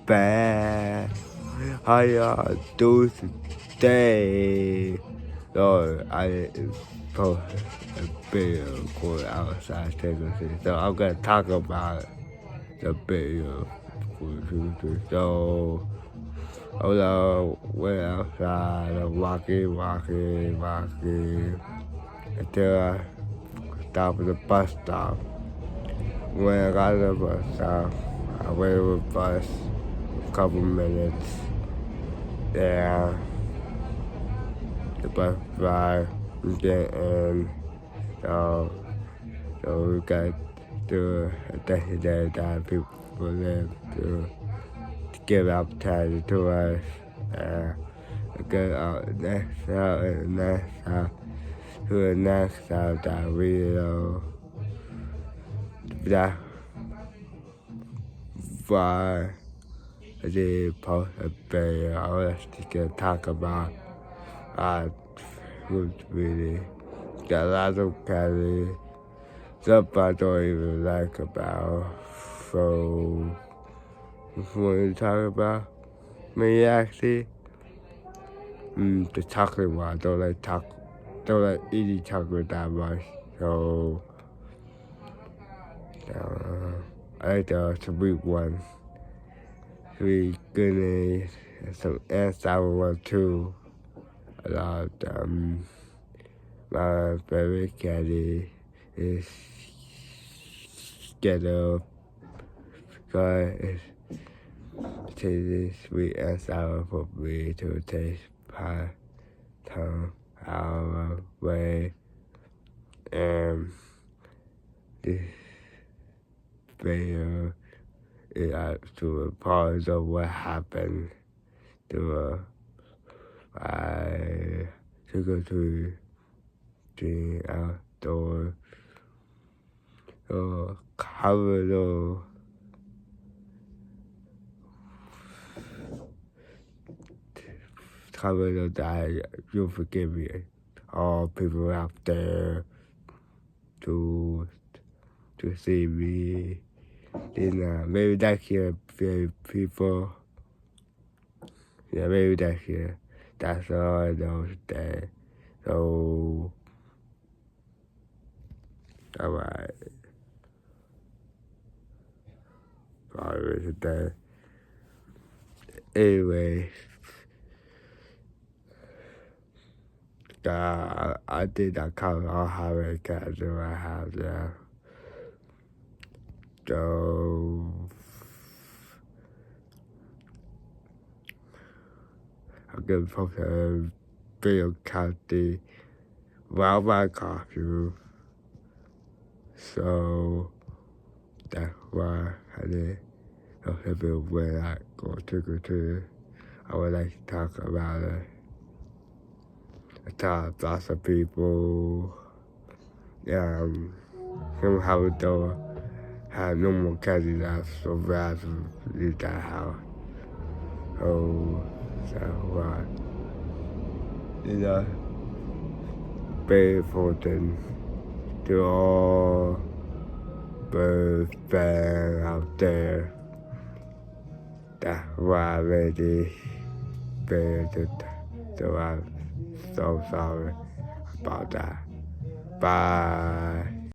bad. How y'all do today? Lord, I didn't post a video going outside Tennessee, so I'm gonna talk about the video. So, although went outside, I'm walking until I stopped at the bus stop. When I got to the bus stop, I waited for the bus a couple minutes. Yeah, the bus drive and so we got to a destination that people live to give appetizer to us. Get out next out and next out to the next out that we that why I did post a video. I was just gonna talk about food really. Got a lot of calories. Stuff I don't even like about. So what you talk about? Me actually. The chocolate one. I don't like eating chocolate that much. So I like the sweet one. Sweet goodness and some and sour one too. A lot of them. My favorite candy is Skittles. Because it tastes sweet and sour for me to taste pie. Tongue our way, and this video is to a part of what happened to I to go to the outdoor cover that you forgive me, all people out there to see me. Then maybe next year, people. Yeah, maybe next year. That's all I know today. So, alright. Probably today. Anyway. I did not count all how many cats do I have there. So I'm gonna post a video counting around my costume. So that's why I did a video when I go trick-or-treating. I would like to talk about it. I talk to lots of people. Somehow though had no more candy left, so we had to leave that house. So very important to all bird fans out there. That's why I really very so I'm so sorry about that. Bye.